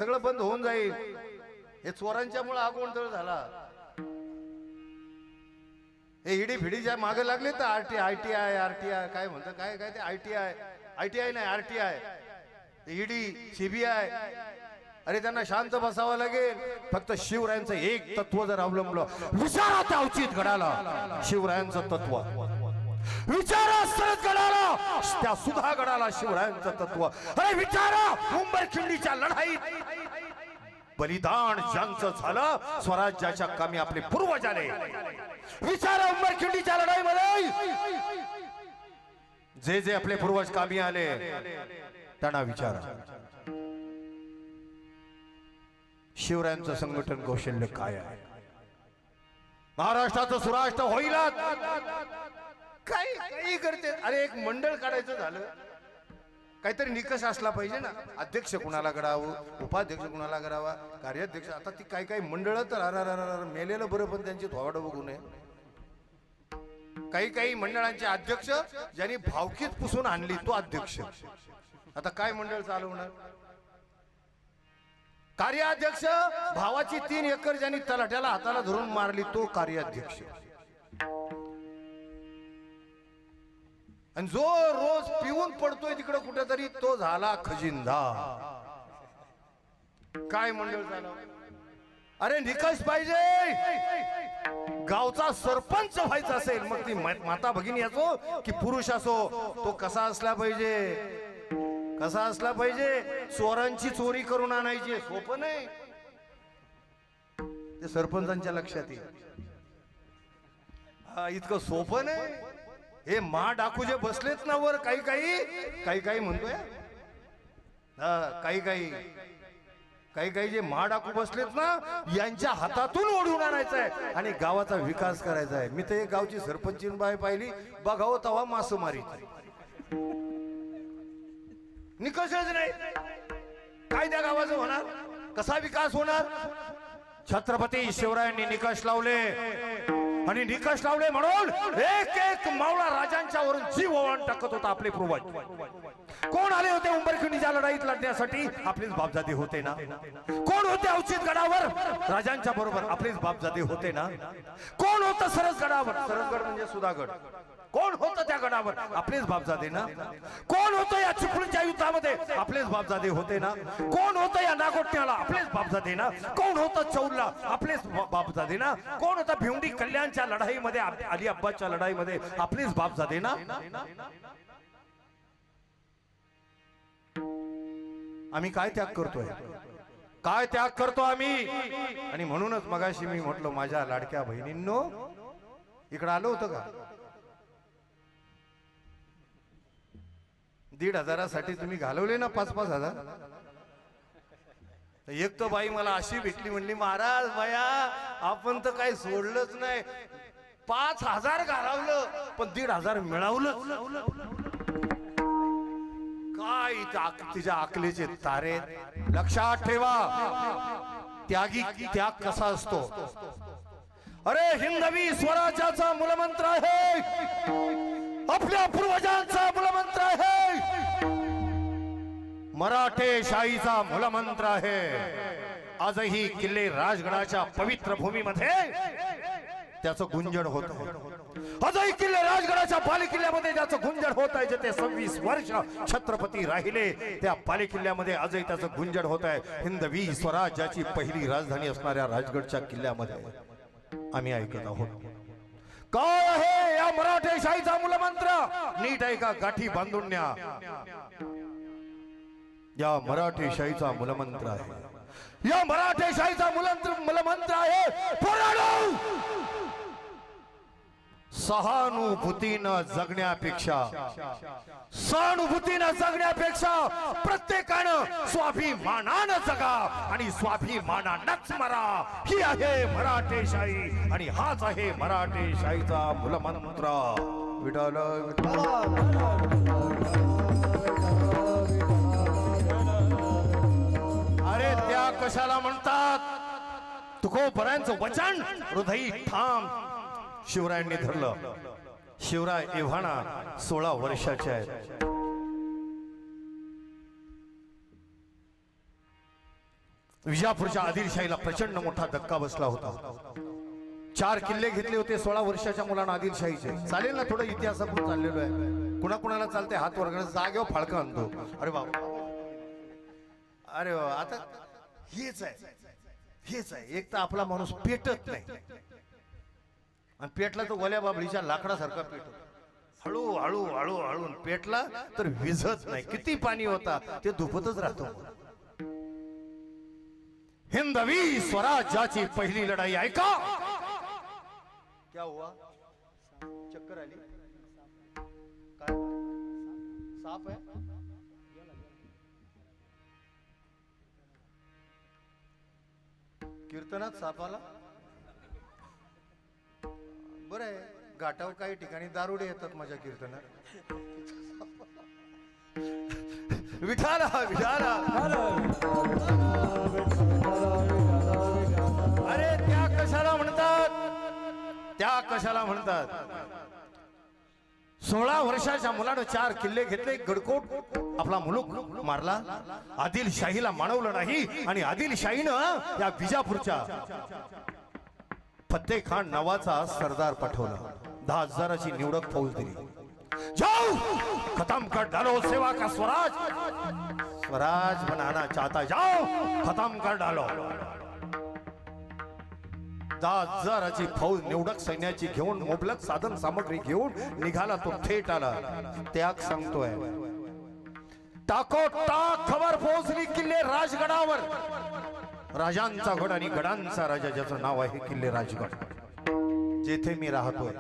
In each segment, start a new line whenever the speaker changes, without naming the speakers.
सगळं बंद होऊन जाईल। हे चोरांच्या मुळे हा गोंधळ झाला। हे इडी फिडीच्या मागे लागले तर आरटीआय काय म्हणतात, काय काय ते आयटीआय नाही आरटीआय, ईडी सीबीआय। अरे त्यांना शांत बसावं लागेल। फक्त शिवरायांचं एक तत्व जर अवलंबलं, विचारा त्या उचित गडाला शिवरायांचं तत्व, विचारा सरत गडाला त्या सुधा गडाला शिवरायांचं तत्व। अरे विचारा मुंबई खिंडीच्या लढाईत बलिदान ज्यांचं झालं, स्वराज्याच्या कामी आपले पूर्वज आले। विचारा मुंबई खिंडीच्या लढाईमध्ये जे जे आपले पूर्वज कामी आले त्यांना विचारा, शिवरायांचं संघटन कौशल्य काय आहे? महाराष्ट्राचं सुराष्ट्र होईला काय काही करते। अरे एक मंडळ काढायचं झालं, काहीतरी निकष असला पाहिजे ना। अध्यक्ष कुणाला करावं, उपाध्यक्ष कुणाला करावा, कार्याध्यक्ष। आता ती काही काही मंडळ तर मेलेलं बरं, पण त्यांची थोवाड बघू नये। काही काही मंडळांचे अध्यक्ष ज्यांनी भावकीत पुसून आणली तो अध्यक्ष। आता काय मंडळ चालवणार? कार्याध्यक्ष भावाची 3 एकर ज्यांनी तलाट्याला हाताला धरून मारली तो कार्याध्यक्ष। आणि जो रोज पिऊन पडतोय तिकडे कुठेतरी तो झाला खजिनदा। काय मंडळ झालं? अरे निकष पाहिजे। गावचा सरपंच व्हायचा असेल, मग ती माता भगिनी असो की पुरुष असो, तो कसा असला पाहिजे? कसा असला पाहिजे? चोरांची चोरी करून आणायची सोपं नाही, ते सरपंचांच्या लक्षात येईल। इतकं सोपं नाही। हे मा डाकू जे बसलेत ना वर, काही म्हणतोय, काही जे मा डाकू बसलेत ना, यांच्या हातातून ओढून आणायचंय आणि गावाचा विकास करायचा आहे। मी तर एक गावची सरपंच बाई पाहिली, बघावं तवा मासेमारी, निकषच नाही। काय त्या गावाचं होणार? कसा विकास होणार? छत्रपती शिवरायांनी निकष लावले, आणि निकष लावले म्हणून एक एक मावळा राजांच्या वरून जीव ओवाळून टाकत होता आपले पूर्वज। कोण आले होते उंबरखिंडीच्या लढाईत लढण्यासाठी? आपलेच बापजादे होते ना। कोण होते अवचित गडावर राजांच्या बरोबर? आपलेच बापजादे होते ना। कोण होतं सरस गडावर? सरसगड म्हणजे सुधागड। कोण होतं त्या गडावर? आपलेच बापजादे ना। कोण होतं या चिपळूणच्या युद्धामध्ये? आपलेच बापजादे होते ना। कोण होतं या नागोठण्याला? आपलेच बापजादे ना। कोण होतं चौलला? आपलेच बापजादे ना। कोण होतं भिवंडी कल्याणच्या लढाईमध्ये, अली अब्बासच्या लढाईमध्ये? आपलेच बापजादे ना। आम्ही काय त्याग करतोय? काय त्याग करतो आम्ही? आणि म्हणूनच मगाशी मी म्हटलं, माझ्या लाडक्या बहिणींनो, इकडे आलो होतं का? 1,500साठी तुम्ही घालवले ना 5-5 हजार। एक तर बाई मला अशी भेटली, म्हणली महाराज बाया आपण तर काही सोडलंच नाही, 5,000 घालवलं पण 1,500 मिळवलं। काय तिच्या आकलीचे तारे! लक्षात ठेवा, त्याग कसा असतो। अरे हिंदवी स्वराज्याचा मूलमंत्र आहे, आपल्या पूर्वजांचा मूलमंत्र आहे, मराठेशाहीचा मूलमंत्र आहे। आजही किल्ले राजगडाच्या पवित्र भूमीमध्ये त्याचं गुंजन होत आहे। आजही किल्ले राजगडाच्या बालेकिल्ल्यामध्ये ज्याचं गुंजन होत आहे, जिथे 26 वर्ष छत्रपती राहिले त्या बालेकिल्ल्यामध्ये आजही त्याचं गुंजन होत आहे। हिंदवी स्वराज्याची पहिली राजधानी असणाऱ्या राजगडच्या किल्ल्यामध्ये आम्ही ऐकत आहोत। काय आहे या मराठेशाहीचा मूलमंत्र? नीट आहे का? गाठी बांधून न्या। या मराठेशाहीचा मूलमंत्र आहे, या मराठेशाहीचा मूलमंत्र आहे सहानुभूतीनं जगण्यापेक्षा, सहानुभूतीनं जगण्यापेक्षा प्रत्येकानं स्वाभिमानानं जगा आणि स्वाभिमानानंच मरा। ही आहे मराठेशाही आणि हाच आहे मराठेशाहीचा मूलमंत्र। विठ्ठल अरे त्या कशाला म्हणतात? तुकोबरायांचं वचन हृदयी ठाम शिवरायांनी धरलं। शिवराय एव्हाना 16 वर्षाचे आहेत। विजापूरच्या आदिलशाहीला प्रचंड मोठा धक्का बसला होता. 4 किल्ले घेतले होते 16 वर्षाच्या मुलांना आदिलशाहीचे. चालेल ना, थोडं इतिहासातून चाललेलो आहे. कुणाकुणाला चालते हात वर्गाने जागेवर फाळका आणतो. अरे बाबा, अरे बाबा, आता हेच आहे. एक तर आपला माणूस पेटत नाही, आणि पेटला तो गोल्या बाबळीच्या लाकडासारखा पेटतो. हळू हळू हळू हळू पेटला तर विझत नाही. किती पाणी होता ते धुपतच राहतो. हिंदवी स्वराज्याची पहिली लढाई ऐका. क्या हुआ? चक्कर आली काय? साप आहे? कीर्तनात सापाला बरं आहे. घाटावर काही ठिकाणी दारुडे येतात माझ्या कीर्तनात. विठाला विठाला. अरे त्या कशाला म्हणतात? 16 वर्षाच्या मुलानं 4 किल्ले घेतले, गडकोट आपला मुलूक मारला. आदिलशाहीला मानवलं नाही, आणि आदिलशाहीनं या विजापूरच्या फत्ते खान नावाचा सरदार पाठवला. 10,000ची निवडक फौज दिली. जाओ खत्म कर डालो सेवा का स्वराज बनाना चाहता, जाओ खत्म कर डालो. 10,000ची फौज निवडक सैन्याची घेऊन, मुबलक साधन सामग्री घेऊन निघाला. तो थेट आला. त्याग सांगतोय. टाकोटाक खबर पोहोचली किल्ले राजगडावर. राजांचा गड आणि गडांचा राजा, ज्याचं नाव आहे किल्ले राजगड, जेथे मी राहतोय.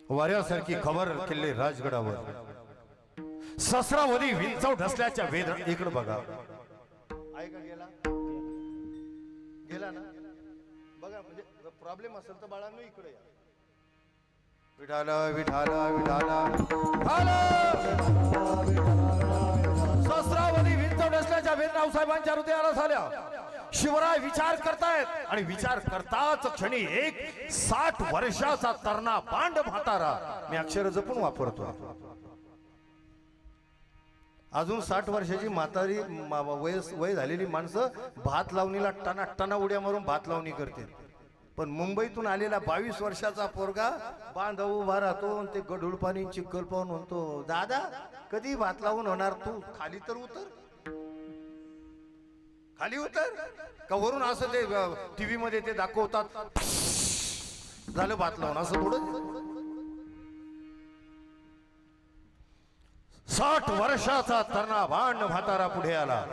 वाऱ्यासारखी खबर किल्ले राजगडावर. सहस्रावधी विंचव ढसल्याच्या वेद. इकडे बघा. ऐका, गेला ना बघा. म्हणजे प्रॉब्लेम असेल तर बाळांनो इकडे या. विठाला विठाला विठाला. सहस्रावधी विंचव ढसल्याच्या वेद रावसाहेबांच्या हृदयाला झाल्या. शिवराय विचार करतायत, आणि विचार करताच क्षणी एक 60 वर्षाचा तरणा पांड म्हातारा, मी अक्षर जपून वापरतो, अजून 60 वर्षाची म्हातारी वय झालेली माणसं भात लावणीला टना उड्या मारून भात लावणी करते. पण मुंबईतून आलेला 22 वर्षाचा पोरगा बांध उभा राहतो, आणि ते गढूळ पाणी चिखल पाहून म्हणतो, दादा कधी भात लावून होणार? तू खाली तर उतर, खाली उतर. का वरून असं ते टीव्ही मध्ये ते दाखवतात, झालं भात लावून, असं थोडं. 60 वर्षाचा तरणा भांड म्हातारा पुढे आला.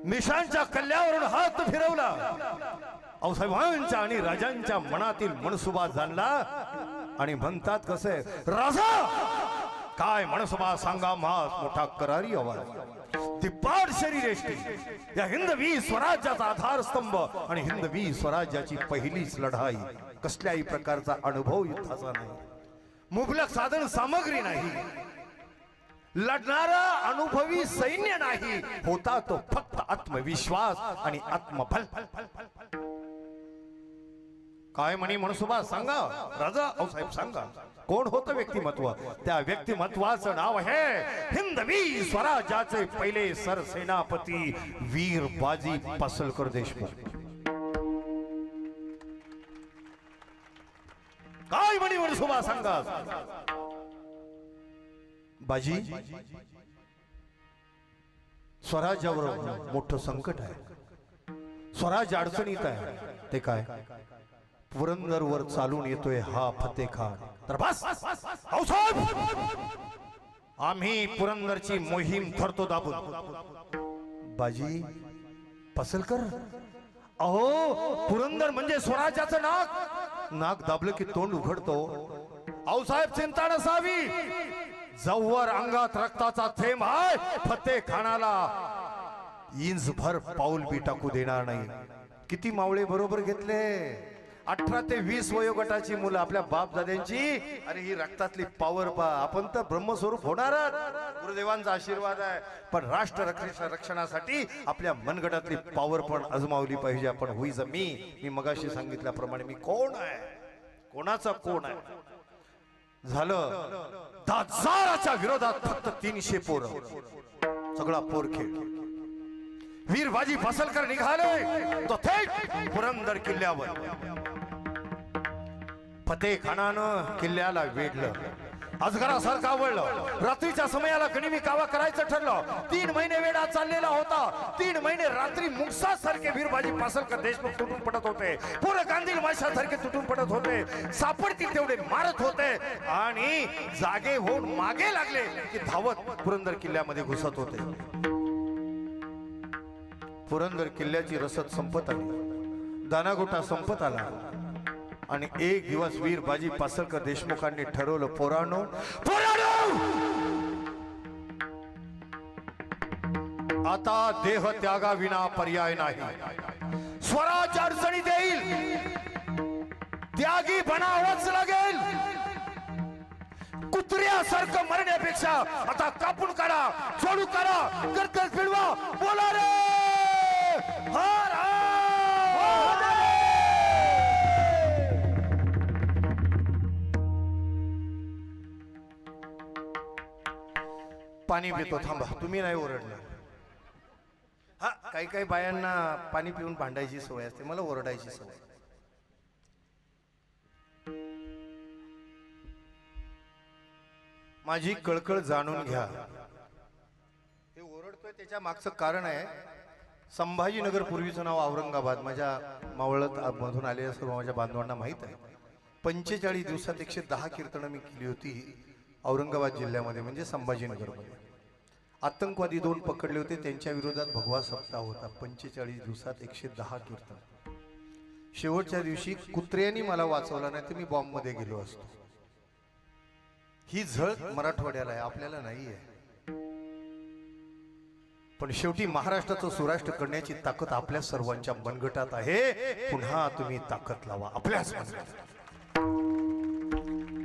मिशांच्या कल्ल्यावरून हात फिरवला. औसाहेबांच्या आणि राजांच्या मनातील मनसुबा जाणला, आणि म्हणतात कसे, राजा काय मनसुबा सांगा. मोठा करारी आवाज. दिपाड शरीरेष्टी या हिंदवी स्वराज्याचा आधारस्तंभ, आणि हिंदवी स्वराज्याची पहिलीच लढाई. कसल्याही प्रकारचा अनुभव युद्धाचा नाही, मुबलक साधन सामग्री नाही, लढणारा अनुभवी सैन्य नाही, होता तो फक्त आत्मविश्वास आणि आत्मबल. काय म्हणे मनसुबा सांगा. राजा औसाहेब सांगा. कोण होतं व्यक्तिमत्व? त्या व्यक्तिमत्वाचं नाव आहे हिंदवी स्वराज्याचे पहिले सरसेनापती वीर बाजी पासलकर देशमुख. काय म्हणे मनसुबा सांगा. बाजी, स्वराज्यावर मोठं संकट आहे, स्वराज्य अडचणीत आहे. ते काय? पुरंदरवर चालून येतोय हा फत्ते खान. तर बस आम्ही पुरंदरची मोहीम धरतो दाबून. बाजी पासलकर, अहो पुरंदर म्हणजे स्वराज्याचं नाक दाबलं की तोंड उघडतो. आऊसाहेब चिंता नसावी, जवळ अंगात रक्ताचा थेंब आहे, फत्ते खानाला इंचभर पाऊल बी टाकू देणार नाही. किती मावळे बरोबर घेतले? 18 ते 20 वयोगटाची मुलं आपल्या बापदाद्यांची. अरे ही रक्तातली पॉवर पा. आपण तर ब्रह्मस्वरूप होणार, गुरुदेवांचा आशीर्वाद आहे, पण राष्ट्र रक्षणासाठी आपल्या मनगटातली पॉवर पण अजमावली पाहिजे. आपण हुईज मी मगाशी सांगितल्याप्रमाणे मी कोण आहे, कोणाचा कोण आहे. झालं 10,000च्या विरोधात फक्त 300 पोर, सगळा पोरखेड. वीर बाजी पासलकर निघाले तो थेट पुरंदर किल्ल्यावर. फतेह खानानं किल्ल्याला वेढलं, अजगरासारखं आवडलं. रात्रीच्या समयाला गनिमी कावा करायचं ठरलं. 3 महिने वेढा चाललेला होता. 3 महिने रात्री मुंगसासारखे वीरबाजी पासलकर देशमुख तुटून पडत होते. पूर्ण गांधील माशासारखे तुटून पडत होते. सापडतील तेवढे मारत होते आणि जागे होऊन मागे लागले की धावत पुरंदर किल्ल्यामध्ये घुसत होते. पुरंदर किल्ल्याची रसद संपत आली, दानागोटा संपत आला आणि एक दिवस वीर बाजी पासलकर देशमुखांनी ठरवलं, पोरांनो आता देह त्यागा विना पर्याय नाही. स्वराज अडचणीत येईल, त्यागी बनावंच लागेल. कुत्र्यासारखं मरण्यापेक्षा आता कापून काढा, सोडू काढा, करकस फिरवा, बोला रे हर हर. पाणी पितो, थांबा, तुम्ही नाही ओरडणार. हा, काही काही बायांना पाणी पिऊन भांडायची सवय असते, मला ओरडायची सवय. माझी कळकळ जाणून घ्या. ते ओरडतोय त्याच्या मागचं कारण आहे, संभाजीनगर पूर्वीचं नाव औरंगाबाद. माझ्या मावळत मधून आलेल्या सर्व माझ्या बांधवांना माहित आहे. 45 दिवसात 110 कीर्तनं मी केली होती औरंगाबाद जिल्ह्यामध्ये, म्हणजे संभाजीनगरमध्ये. आतंकवादी 2 पकडले होते, त्यांच्या विरोधात भगवा सप्ताह होता. 45 दिवसात 110 कीर्तन. शेवटच्या दिवशी कुत्र्यांनी मला वाचवला, नाही तर मी बॉम्बमध्ये गेलो असतो. ही झळ मराठवाड्याला आहे, आपल्याला नाही आहे. पण शेवटी महाराष्ट्राचं सुराष्ट्र करण्याची ताकद आपल्या सर्वांच्या मनगटात आहे. पुन्हा तुम्ही ताकद लावा आपल्याच मनगटात.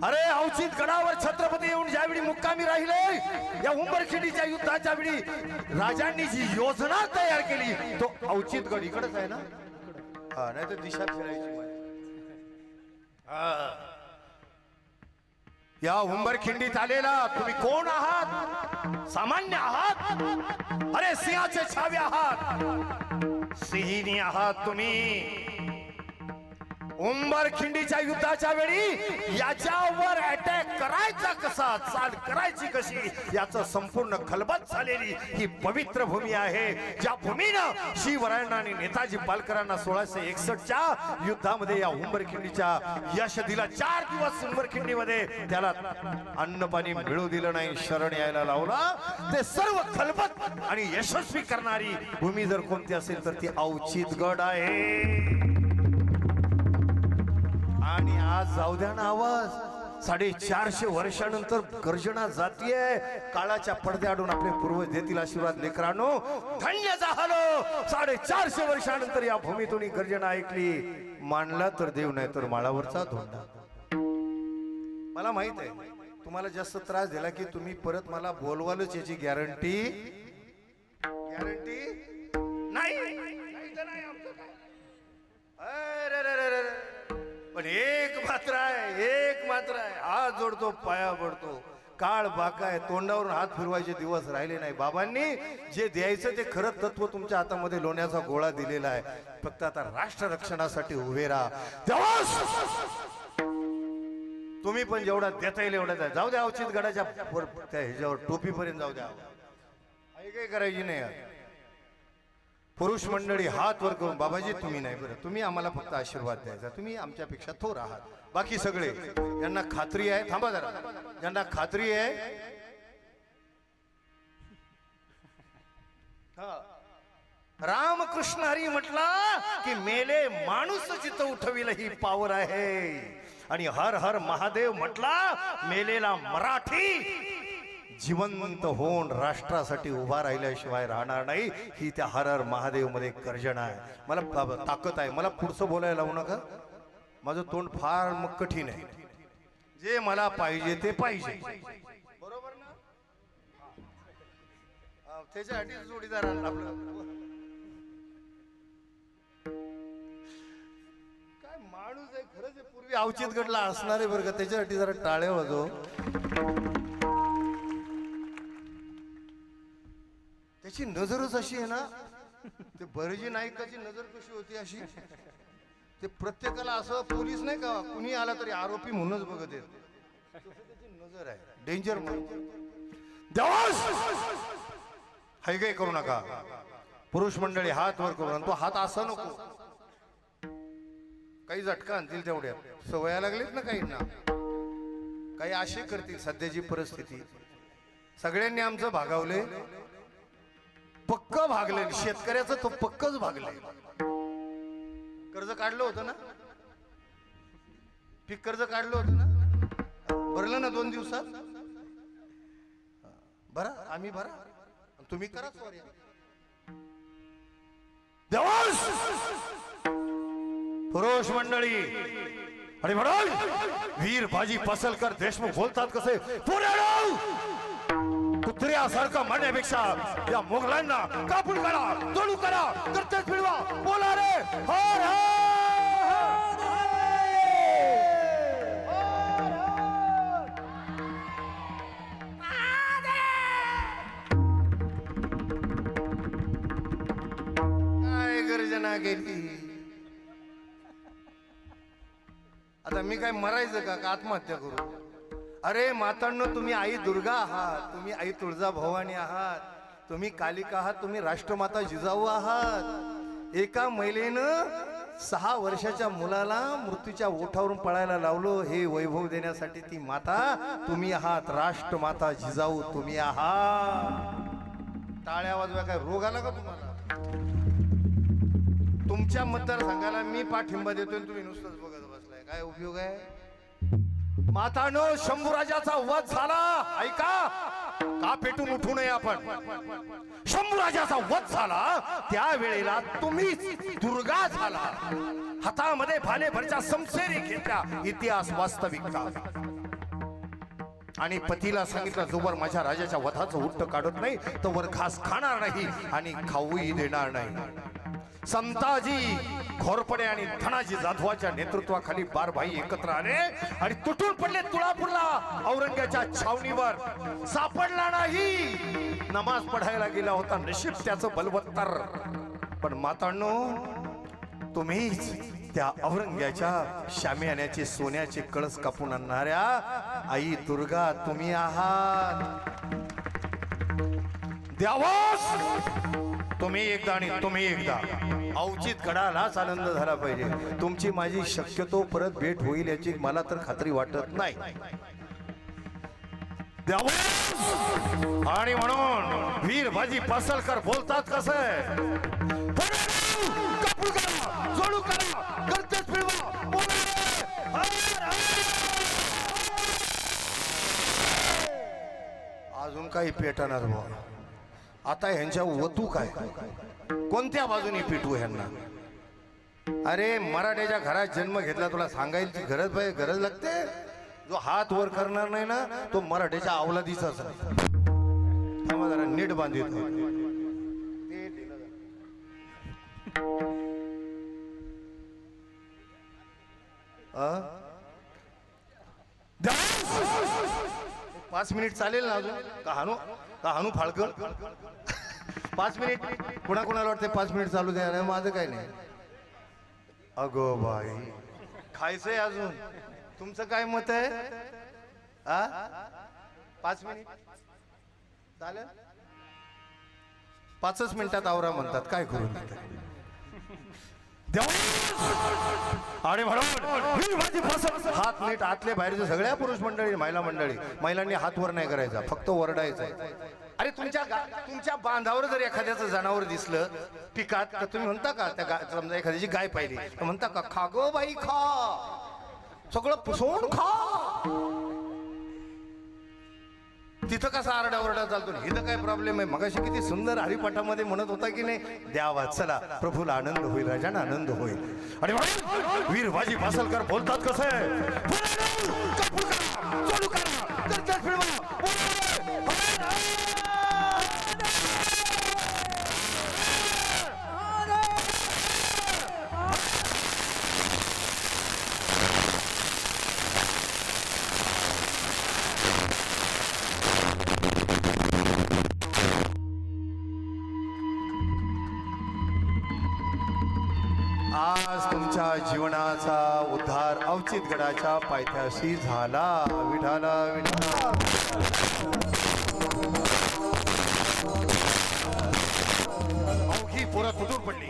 अरे अवचित गडावर छत्रपती येऊन ज्यावेळी मुक्कामी राहिले, या उंबरखेडीच्या युद्धाच्या वेळी राजांनी जी योजना तयार केली, तो अवचित गड इकडेच आहे ना. हा, नाही तर दिशा फिरायची. या उंबरखिंडीत आलेला तुम्ही कोण आहात? सामान्य आहात? अरे सिंहाचे छावे आहात, सिंहिणी आहात तुम्ही. उंबरखिंडीच्या युद्धाच्या वेळी याच्यावर अटॅक करायचा कसा, चाल करायची कशी, याचं संपूर्ण खलबत झालेली ही पवित्र भूमी आहे. ज्या भूमीनं शिवरायांना आणि नेताजी पालकरांना 1661च्या युद्धामध्ये या उंबरखिंडीच्या यश दिला. 4 दिवस उंबरखिंडीमध्ये त्याला अन्न पाणी मिळू दिलं नाही, शरण यायला लावला. ते सर्व खलबत आणि यशस्वी करणारी भूमी जर कोणती असेल तर ती अवचितगड आहे. आणि आज जाऊ द्या ना आवाज, 450 वर्षानंतर गर्जना जातीये. काळाच्या पडद्याआडून आपले पूर्वज देतील आशीर्वाद. लेकरांनो धन्य झालो, 450 वर्षानंतर या भूमीतून गर्जना ऐकली. मानला तर देव, नाही तर माळावरचा धोंडा. मला माहित आहे तुम्हाला जास्त त्रास दिला की तुम्ही परत मला बोलवालच, याची गॅरंटी नाही. पण एक मात्र आहे, हात जोडतो, पाया पडतो. काळ बाका आहे, तोंडावरून हात फिरवायचे दिवस राहिले नाही. बाबांनी जे द्यायचं ते खरं तत्व तुमच्या हातामध्ये लोण्याचा गोळा दिलेला आहे. फक्त आता राष्ट्र रक्षणासाठी उभे राहा. तुम्ही पण जेवढा देता येईल एवढा जाऊ द्या. अवचित गडाच्या ह्याच्यावर टोपीपर्यंत जाऊ द्या. काही करायची नाही. पुरुष मंडळी हात वर करून, बाबाजी तुम्ही नाही, बरं तुम्ही आम्हाला फक्त आशीर्वाद द्यायचा, तुम्ही आमच्यापेक्षा थोर आहात. बाकी सगळे यांना खात्री आहे, थांबा जरा, ज्यांना खात्री आहे रामकृष्ण हरी म्हटला की मेले माणूस चित्त उठविल ही पावर आहे. आणि हर हर महादेव म्हटला मेलेला मराठी जिवंत होऊन राष्ट्रासाठी उभा राहिल्याशिवाय राहणार नाही. ही त्या हर हर महादेव मध्ये गर्जना आहे. मला ताकद आहे. मला पुढचं बोलायला लावू नका, माझं तोंड फार मग कठीण आहे. जे मला पाहिजे ते पाहिजे, बरोबर ना. त्याच्यासाठी जोडीदार काय माणूस आहे
खरंच पूर्वी अवचित गडला असणारे बरं का, त्याच्यासाठी जरा टाळे वाजव. त्याची नजरच अशी आहे ना, ते बर्जी नाईकाची नजर कशी होती अशी, ते प्रत्येकाला असं पोलीस नाही का कुणी आला तरी आरोपी म्हणूनच बघत येत. त्याची नजर आहे डेंजर म्हणून.
देवास हाय काय करू नका. पुरुष मंडळी हात वर करू, तो हात असा नको. काही झटका आणतील तेवढ्यात, सवया लागलीत ना काही ना, काही असे करतील. सध्याची परिस्थिती सगळ्यांनी आमचं भागावले, पक्क भागले. शेतकऱ्याचं तो पक्कच भागले. कर्ज काढलं होतं ना, पीक कर्ज काढलं होतं ना, भरलं ना 2 दिवसात. भरा, आम्ही भरा, तुम्ही करा. सॉरी देवास पुरुष मंडळी आणि म्हणून वीर बाजी पसलकर देशमुख बोलतात कसे, कुत्र्यासारखं म्हणण्यापेक्षा या मुघलांना कापून करा, तोडू करा, करतेच फिरवा, बोला रे हर
काय गर्जना गेली. आता मी काय मरायचं का आत्महत्या करू? अरे मातांनो, तुम्ही आई दुर्गा आहात, तुम्ही आई तुळजाभवानी आहात, तुम्ही कालिका आहात, तुम्ही राष्ट्रमाता जिजाऊ आहात. एका महिलेनं 6 वर्षाच्या मुलाला मृत्यूच्या ओठावरून पळायला लावलो. हे वैभव देण्यासाठी ती माता तुम्ही आहात. राष्ट्रमाता जिजाऊ तुम्ही आहात. टाळ्या वाजवा. काय रोग आला का तुम्हाला? तुमच्या मतदारसंघाला मी पाठिंबा देतोय, तुम्ही नुसतंच बघत बसलाय. काय उपयोग आहे?
मातानो, शंभूराजाचा वध झाला. ऐका, का पेटून उठू नये आपण. शंभूराजाचा वध झाला त्यावेळेला तुम्हीच दुर्गा झाला. हातामध्ये भालेभरच्या समशेरी घेतल्या. इतिहास वास्तविकता. आणि पतीला सांगितलं, जोवर माझ्या राजाच्या वधाचं उट्ट काढत नाही तोवर घास खाणार नाही आणि खाऊही देणार नाही. संताजी घोरपडे आणि धनाजी जाधवाच्या नेतृत्वाखाली 12 भाई एकत्र आले आणि तुटून पडले तुळापूरला. औरंगाच्या छावणीवर सापडला नाही. नमाज पढायला गेला होता, नशीब त्याचं बलवत्तर. पण मातांनो, तुम्हीच त्या औरंगाच्या शामियान्याचे सोन्याचे कळस कापून आणणाऱ्या आई दुर्गा तुम्ही आहात. द्यावास तुम्ही एकदा आणि तुम्ही एकदा. अवचित गडालाच आनंद झाला पाहिजे. तुमची माझी शक्यतो परत भेट होईल याची मला तर खात्री वाटत नाही. आणि म्हणून वीर बाजी पसलकर बोलतात कसं, जोडू करा, करतेच फिरवा. अजून काही पेटणार बा. आता ह्यांच्या वतू काय, कोणत्या बाजूने पिटू ह्यांना? अरे मराठ्याच्या घरात जन्म घेतला, तुला सांगायची गरज लागते? जो हात वर करणार नाही ना तो मराठ्याच्या अवलादीचाच आहे. थांबा जरा, नीट बांधित. पाच मिनिट चालेल ना अजून? का हानू फाळकं 5 मिनिट? कोणाकोणाला वाटते 5 मिनिट चालू द्या? माझं काय नाही. अगो बाई, खायचंय अजून. तुमचं काय मत आहे? 5 मिनिट चालेल? 5च मिनिटात आवरा म्हणतात, काय करू? आणि म्हणून हात नीट आतले बाहेरचे सगळ्या पुरुष मंडळी, महिला मंडळी, महिलांनी हात वर नाही करायचा, फक्त ओरडायचं. अरे तुमच्या बांधावर जर एखाद्याचं जनावर दिसलं पिकात तर तुम्ही म्हणता का? त्या समजा एखाद्याची गाय पाहिली तर म्हणता का, खा गो बाई खा, सगळं पुसून खा? तिथं कसा आरडाओरडा चालतो? इथं काय प्रॉब्लेम आहे? मगाशी किती सुंदर हरिपाठामध्ये म्हणत होता की नाही, द्यावा चला, प्रभूला आनंद होईल, राजांना आनंद होईल. आणि वीर बाजी पासलकर बोलतात कसं
आज तुमच्या जीवनाचा उद्धार अवचितगडाच्या पायथ्याशी झाला. विठाला विठा.
अवघी पोरं तुटून पडली.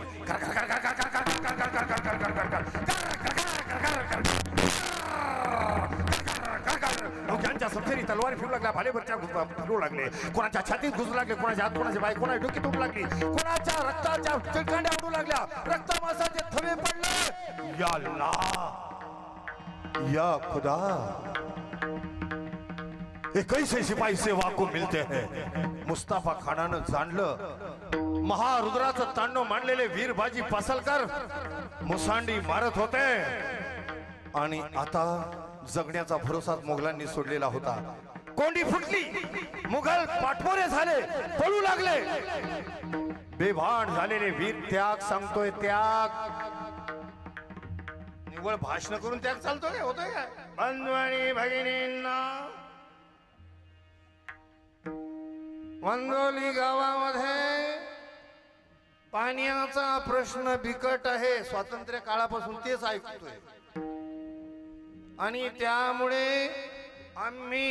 अवघ्यांच्या समशेरी तलवारी फिरू लागल्या, भालेवरच्या फिरू लागले, कोणाच्या छातीत घुसू लागले, कोणाच्या हात, कोणाच्या बाई, कोणाच्या डोकी तुटू लागली, कोणाच्या रक्ताच्या चिळकांड्या उडू लागल्या, रक्तमासाचे थवे पडले. या अल्लाह,
या खुदा,
ये कैसे सिपाही सेवा को मिलते हैं.
मुस्ताफा खानानं जाणलं
महारुद्राचं तांडव मांडलेले वीरबाजी पासलकर मुसांडी मारत होते.
आणि आता जगण्याचा भरोसाच मोगलांनी सोडलेला होता.
कोंडी फुटली, मुघल पाठमोरे झाले, पळू लागले. बेभान झालेले वीर त्याग सांगतोय, त्याग.
निव्वळ भाषण करून त्याग चालतो काय, होतोय काय?
बंधू आणि भगिनींना,
वंदोली गावामध्ये पाण्याचा प्रश्न बिकट आहे. स्वातंत्र्य काळापासून तेच ऐकतोय. आणि त्यामुळे आम्ही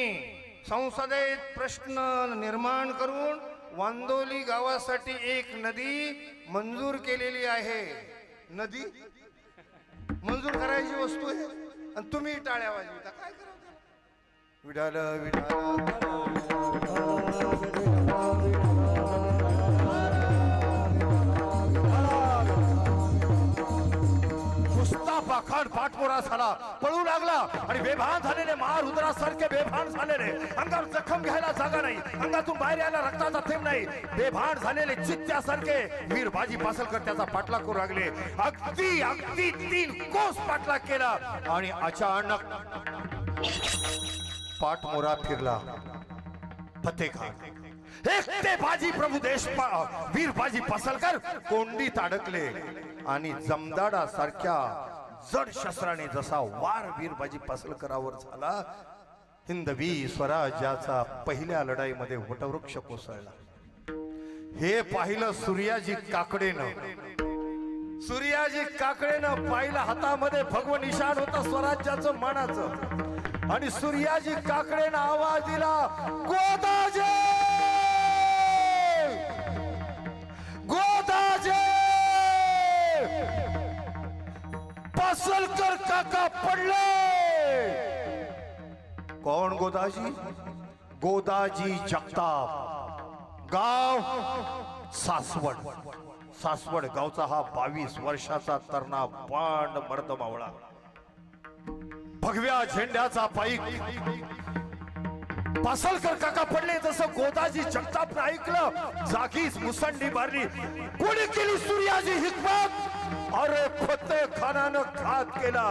संसदेत प्रश्न निर्माण करून वंदोली गावासाठी एक नदी मंजूर केलेली आहे. नदी मंजूर करायची वस्तू आहे आणि तुम्ही टाळ्या वाजविता. काय करावं? विठाल विठाल.
मुस्ताफा खान पाठमोरा झाला, पळू लागला. आणि बेभान झालेले महारुद्रासारखे बेभान झालेले, अंगावर जखम घ्यायला जागा नाही, अंगातून बाहेर यायला रक्ताचा थेंब नाही, बेभान झालेले चित्त्यासारखे वीर बाजी पासलकर त्याचा पाठलाग करू लागले. अगदी अगदी 3 कोस पाठलाग केला. आणि अचानक
पाठमोरा फिरला.
फतेखान एकटे बाजी प्रभू वीर बाजी पासलकर
कोंडीत अडकले आणि जमदाडा सारख्या जड शस्त्राने जसा वार वीरबाजी पासलकरावर झाला, हिंदवी स्वराज्याचा पहिल्या लढाईमध्ये वटवृक्ष कोसळला. हे पाहिलं सूर्याजी काकडेनं. सूर्याजी काकडेनं पाहिलं, हातामध्ये भगव निशाण होतं स्वराज्याचं मानाचं. आणि सूर्याजी काकडेनं आवाज दिला, गोदाजे गोदाजे. पासलकर काका पडले. कोण गोदाजी? गोदाजी जगताप. गाव सासवड. सासवड गावचा हा 22 वर्षाचा तरणा पांड मर्द मावळा,
भगव्या झेंड्याचा पाईक. पासलकर काका पडले तसं गोदाजी जगतापनं ऐकलं, जागीच मुसंडी मारली. कोणी केली सूर्याजी हिकमत? अरे फतेह खानानं घात केला.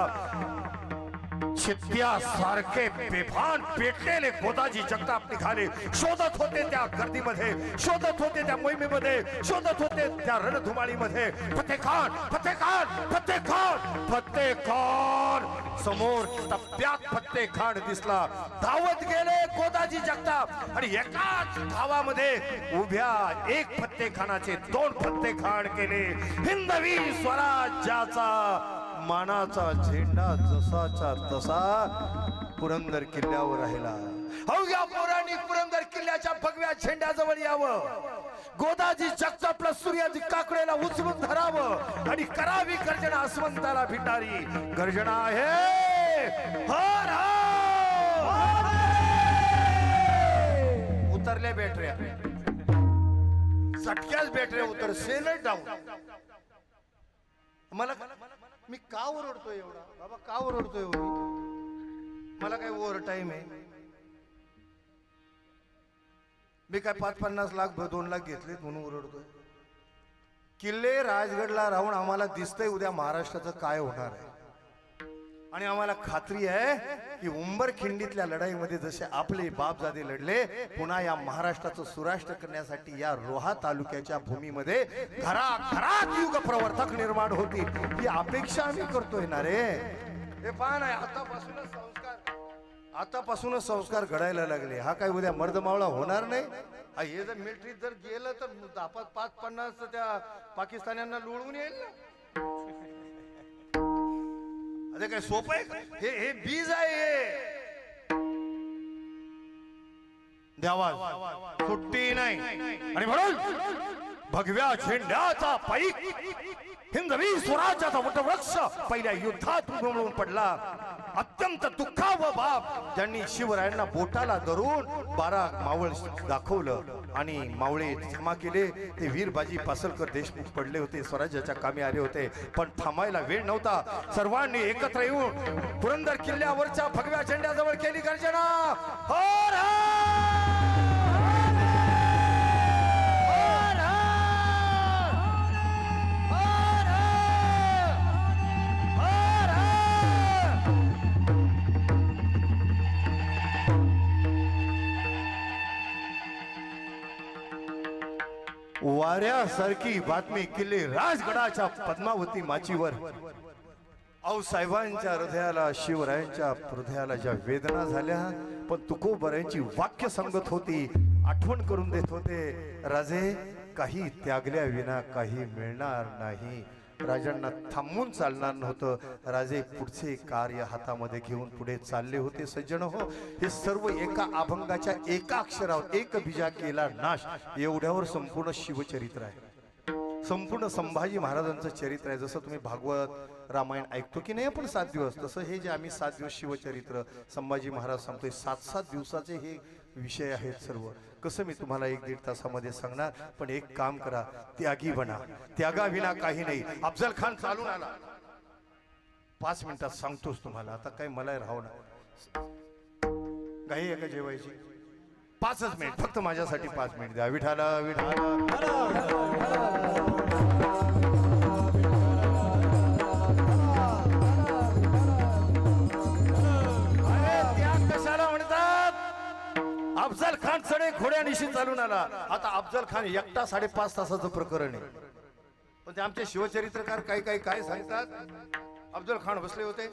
चित्त्यासारखे बेभान पेटलेले गोदाजी जगताप निघाले. शोधत होते त्या गर्दीमध्ये, शोधत होते त्या मोहिमेमध्ये, शोधत होते त्या रणधुमाळीमध्ये. फतेह खान, फतेह खान, फतेह खान, फतेह खान. समोर टप्प्यात फतेह खान दिसला. धावत गेले गोदाजी जगताप आणि एकाच धावामध्ये उभ्या एक फतेह खानाचे 2 फतेह खान केले. हिंदवी स्वराज्याचा मानाचा झेंडा जसाचा तसा पुरंदर किल्ल्यावर राहिला. अवघ्या पोरांनी पुरंदर किल्ल्याच्या भगव्या झेंड्याजवळ यावं, गोदाजी जगतापला सूर्याजी काकडेला उचलून धरावं आणि करावी गर्जना आसमंताला भिटारी. गर्जना आहे हर हर.
उतरले बॅटऱ्या, चटक्याच बॅटऱ्या उतर, सेलच डाऊन. मला मी का ओरडतोय एवढा बाबा, का ओरडतोय एवढी? मला काय ओव्हर टाइम आहे? मी काय 5-50 लाख 2 लाख घेतलेत म्हणून ओरडतोय? किल्ले राजगडला राहून आम्हाला दिसतंय उद्या महाराष्ट्राचं काय होणार आहे. आणि आम्हाला खात्री आहे की उंबरखिंडीतल्या लढाईमध्ये जसे आपले बापजादे लढले, पुन्हा या महाराष्ट्राचं सुराष्ट्र करण्यासाठी या रोहा तालुक्याच्या भूमीमध्ये घराघरात युग प्रवर्तक निर्माण होतील ही अपेक्षा आम्ही करतोय ना रे. हे पहा ना, आतापासूनच संस्कार घडायला लागले. हा काय उद्या मर्दमावळा होणार नाही? हे जर मिलिटरीत जर गेलं तर 5-50 त्या पाकिस्तान्यांना लोळवून येईल ना. अरे काय सोपं आहे का? हे बीज आहे हे.
द्यावा सुट्टी नाही. आणि म्हणून भगव्या झेंड्याचा पाईक हिंदवी स्वराज्याचा वटवृक्ष पहिल्या युद्धात उघडून पडला. अत्यंत दुःखाव बाप ज्यांनी शिवरायांना बोटाला धरून 12 मावळ दाखवलं आणि मावळे क्षमा केले. ते वीरबाजी पासलकर देशमुख पडले होते, स्वराज्याच्या कामी आले होते, पण थांबायला वेळ नव्हता. सर्वांनी एकत्र येऊन पुरंदर किल्ल्यावरच्या भगव्या झेंड्याजवळ केली गर्जना. हर वाऱ्यासारखी बातमी किल्ले राजगडाच्या पद्मावती माचीवर. आऊसाहेबांच्या हृदयाला, शिवरायांच्या हृदयाला ज्या वेदना झाल्या, पण तुकोबरायांची वाक्य सांगत होती, आठवण करून देत होते, राजे काही त्यागल्या विना काही मिळणार नाही. राजांना थांबून चालणार नव्हतं. राजे पुढचे कार्य हातामध्ये घेऊन पुढे चालले होते. सज्जन हो, हे सर्व एका अभंगाच्या एका अक्षरावर एक बीजा केला नाश, एवढ्यावर संपूर्ण शिवचरित्र आहे. संपूर्ण संभाजी महाराजांचं चरित्र आहे. जसं तुम्ही भागवत रामायण ऐकतो की नाही आपण 7 दिवस, तसं हे जे आम्ही 7 दिवस शिवचरित्र संभाजी महाराज सांगतोय, 7-7 दिवसाचे हे विषय आहेत सर्व. कसं मी तुम्हाला 1-1.5 तासामध्ये सांगणार, पण एक काम करा, त्यागी बना. त्यागाविना काही नाही. अफजल खान चालून आला. 5 मिनिटात सांगतोच तुम्हाला. आता काही मला राहू ना, काही एका जेवायची 5च मिनिट, फक्त माझ्यासाठी 5 मिनिट द्या. विठाला विठाला अफजल खान चढे घोड्यानिशी चालून आला. आता अफजल खान एकटा 5.5 तासाचं प्रकरण आहे, पण ते आमचे शिवचरित्रकार काय सांगतात. अफजल खान बसले होते.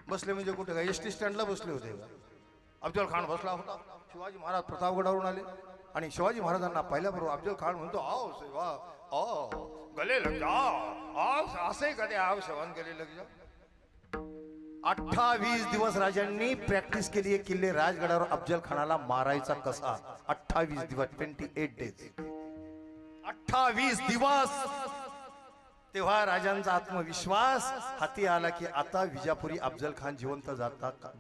बसले म्हणजे कुठे काय एसटी स्टँडला बसले होते. अफजल खान बसला होता. शिवाजी महाराज प्रतापगडावरून आले आणि शिवाजी महाराजांना पाहिल्याबरोबर अफजल खान म्हणतो, आओ सेवा ओ गले लग जा. आओ असे कधी आओ सेवन गले लग जा. 28 दिवस राजांनी प्रॅक्टिस केली आहे किल्ले राजगडावर अफजल खानाला मारायचा कसा. 28 दिवस, 28 डेज, 28 दिवस. तेव्हा राजांचा आत्मविश्वास हाती आला की आता विजापुरी अफजल खान जिवंत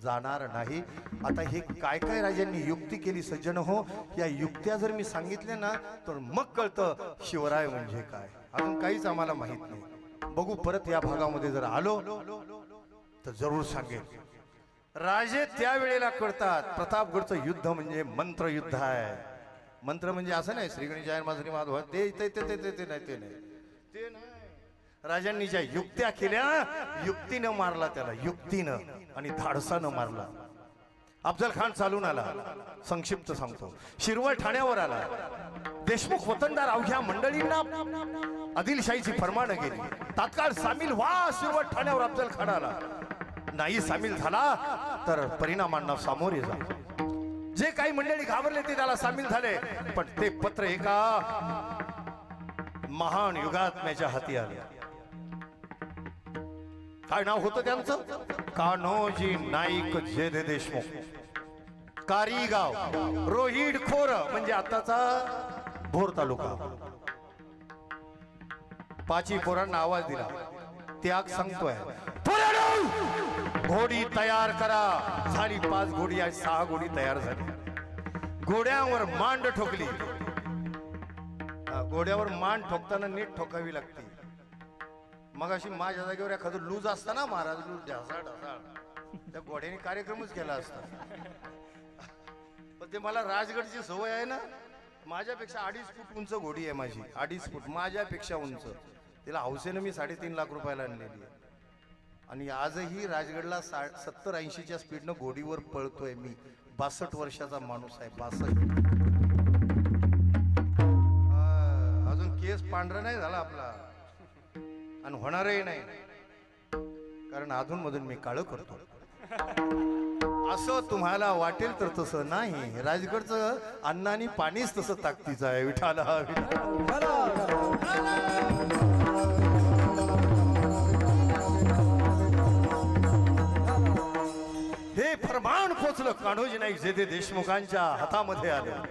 जाणार नाही. आता हे काय राजांनी युक्ती केली सज्जन हो. या युक्त्या जर मी सांगितल्या ना तर मग कळतं शिवराय म्हणजे काय. अजून काहीच आम्हाला माहित नाही. बघू परत या भागामध्ये जर आलो तर जरूर सांगेल. राजे त्यावेळेला कळतात प्रतापगडचं युद्ध म्हणजे मंत्र युद्ध आहे. मंत्र म्हणजे असं नाही श्रीगणेश जय माधुरी माधव ते नाही. राजांनी ज्या युक्त्या केल्या, युक्तीनं मारला त्याला, युक्तीनं आणि धाडसानं मारला. अफजल खान चालून आला. संक्षिप्त सांगतो. शिरवळ ठाण्यावर आला. देशमुख वतनदार अवघ्या मंडळींना आदिलशाहीची फरमानं गेली. तात्काळ सामील व्हा. शिरवळ ठाण्यावर अफजल खान आला. नाही सामील झाला तर परिणामांना सामोरे जा. जे काही मंडळी घाबरले ते त्याला सामील झाले, पण ते पत्र एका महान युगात्म्याच्या हाती आले. काय नाव होतं त्यांचं? कान्होजी नाईक जेधे देशमुख, कारीगाव, रोहिड खोर म्हणजे आताचा भोर तालुका. पाची पोरांना आवाज दिला. त्याग सांगतोय, घोडी तयार करा. झाली 5 घोडी, आज 6 घोडी तयार झाली. घोड्यावर मांड ठोकली. घोड्यावर मांड ठोकताना नीट ठोकावी लागते. मग अशी माझ्या जागेवर एखादं लूज असताना महाराज लूज ढासाळ त्या घोड्याने कार्यक्रमच केला असता. पण ते मला राजगडची सवय आहे ना. माझ्यापेक्षा 2.5 फूट उंच घोडी आहे माझी. 2.5 फूट माझ्यापेक्षा उंच. तिला हौसेनं मी 3.5 लाख रुपयाला आणलेली आहे. आणि आजही राजगडला 70-80च्या स्पीडनं घोडीवर पळतोय मी. 62 वर्षाचा माणूस आहे. 62. अजून केस पांढरा नाही झाला आपला आणि होणारही नाही, कारण अधून मधून मी काळं करतो. असं तुम्हाला वाटेल तर तसं नाही. राजगडचं अन्न आणि पाणीच तसं ताकदीचं आहे. विठाला विठाला.
टोचलं कान्होजी नाईक जेधे देशमुखांच्या हातामध्ये आलं.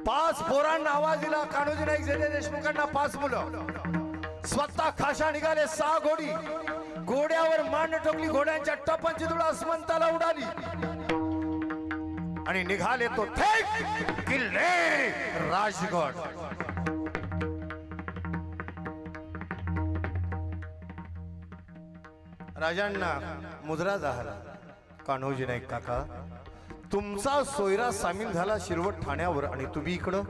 5 पोरांना आवाज दिला कान्होजी नाईक जेधे देशमुखांना. 5 मुलं स्वतः खाशा निघाले. 6 घोडी घोड्यावर मान टोकली. घोड्यांच्या टपांची धूळ आसमंताला उडाली आणि निघाले तो थेट किल्ले राजगड. राजांना मुजरा झाला. कान्होजी नाईक काका, तुमचा सोयरा सामील झाला शिरवट ठाण्यावर आणि तुम्ही इकडं.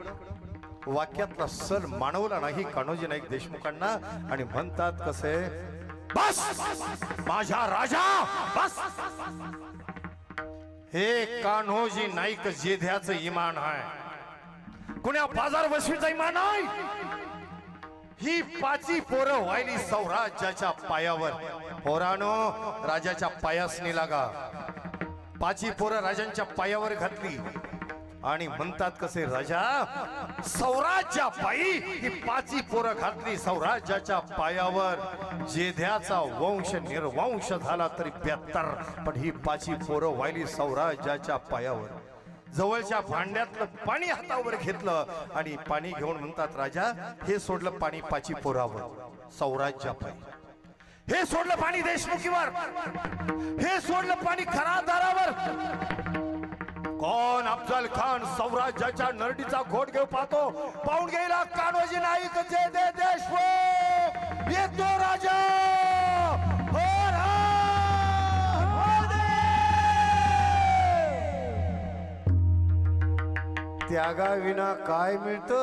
वाक्यातला सर मानवला नाही कान्होजी नाईक देशमुखांना आणि म्हणतात कसे, बस माझ्या राजा बस. हे कान्होजी नाईक जेध्याचं इमान आहे, कुण्या बाजार वसवीचं इमान आहे. ही 5 पोरं व्हायली सौराज्याच्या पायावर. पोरानो, राजाच्या पायासनी लागा. 5 पोरं राजांच्या पायावर घातली आणि म्हणतात कसे, राजा सौराज्या पायी ही 5 पोरं घातली सौराज्याच्या पायावर. जेध्याचा वंश निर्वंश झाला तरी 72, पण ही 5 पोरं व्हायली सौराज्याच्या पायावर. जवळच्या भांड्यातलं पाणी हातावर घेतलं आणि पाणी घेऊन म्हणतात, राजा हे सोडलं पाणी 5 पोरावर सौराज्या पायी. हे सोडलं पाणी देशमुखीवर. हे सोडलं पाणी घरादारावर. कोण अफजल खान सौराज्याच्या नरडीचा घोट घेऊ पाहतो. पाहून गेला कान्होजी नाईक जेधे देशमुख. येतो राजा. त्यागाविना काय मिळतं.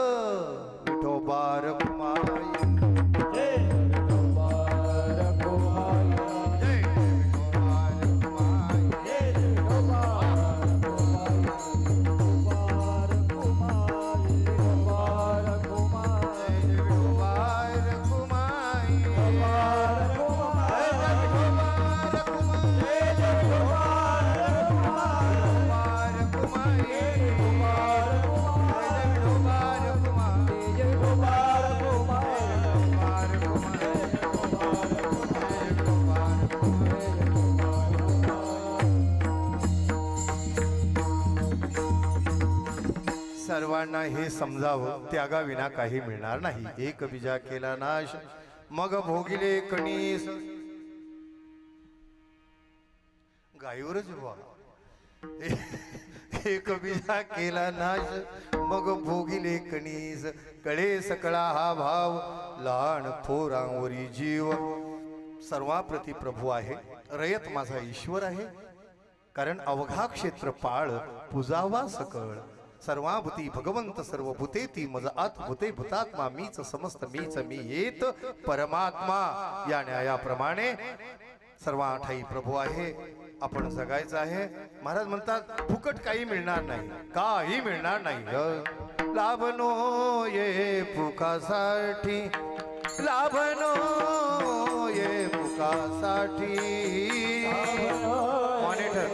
विठोबा रखुमाई. सर्वांना हे समजावं, त्यागाविना काही मिळणार नाही. एक बीजा केला नाश, मग भोगिले कणीस. गायीवरच व्हा. एक बीजा केला नाश, मग भोगिले कणीस. कळे सकळा हा भाव, लहान थोरांवरी जीव. सर्वाप्रती प्रभू आहे, रयत माझा ईश्वर आहे. कारण अवघा क्षेत्रपाळ पूजावा सकळ. सर्वाभूती भगवंत सर्वभूतेती मज आत भूते भूतात्मा मीच समस्त मीच मी येत परमात्मा. या न्यायाप्रमाणे सर्व ठाई प्रभू आहे. आपण जगायचं आहे. महाराज म्हणतात फुकट काही मिळणार नाही, काही मिळणार नाही. लाभनो ये फुकासाठी, लाभनो ये फुकासाठी. मॉनिटर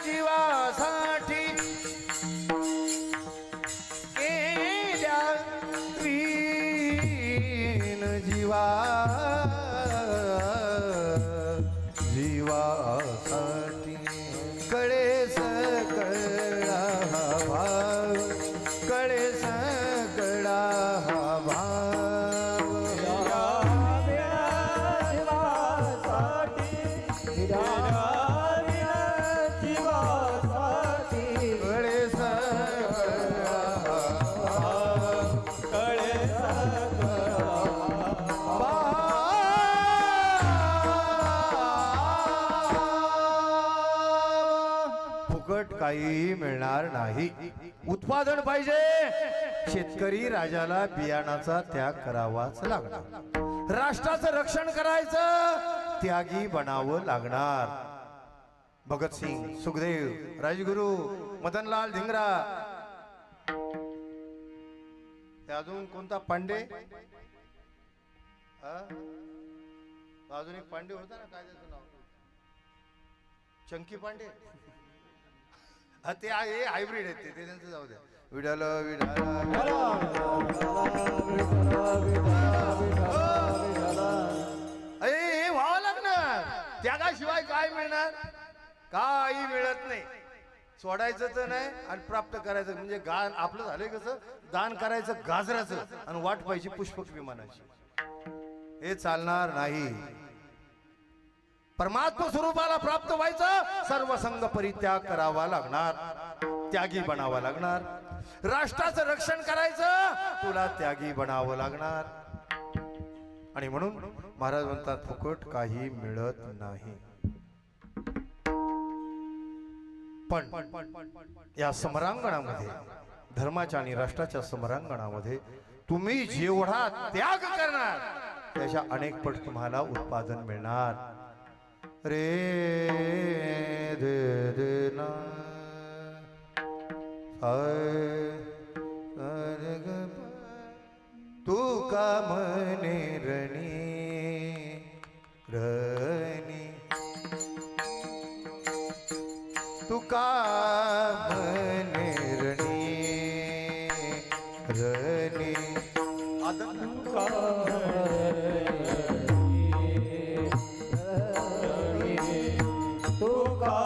जीवासाठी कळे सकळा हा भाव, कळे सकळा हा भाव. कळे सकळा काही मिळणार नाही. उत्पादन पाहिजे. शेतकरी राजाला बियाणाचा त्याग करावाच लागणार. राष्ट्राचं रक्षण करायचं, त्यागी बनावं लागणार. भगतसिंग, सुखदेव, राजगुरु, मदनलाल धिंगरा. अजून कोणता पांडे, अजून एक पांडे होता ना, काय त्याचं नाव, चंकी पांडे. हा, ते आहे हायब्रिड आहेत ते त्यांचं जाऊ द्या. विडाल विडाल हे व्हावं लागणार. त्यागाशिवाय काय मिळणार? काही मिळत नाही. सोडायचं तर नाही आणि प्राप्त करायचं म्हणजे गान आपलं झालंय कसं, दान करायचं गाजराचं आणि वाट पाहिजे पुष्पक विमानाची. हे चालणार नाही. परमात्मा स्वरूपाला प्राप्त व्हायचं, सर्व संग परित्याग करावा लागणार, त्यागी बनावा लागणार. राष्ट्राचं रक्षण करायचं, तुला त्यागी बनावं लागणार. आणि म्हणून महाराज म्हणतात फुकट काही मिळत नाही. पण या समरांगणामध्ये, धर्माच्या आणि राष्ट्राच्या समरांगणामध्ये तुम्ही जेवढा त्याग करणार त्याच्या अनेक पट तुम्हाला उत्पादन मिळणार. रे दे दे ना तू का म्हणे रणी रणी, तू का म्हणे रणी रणी, आता तू का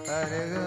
Hare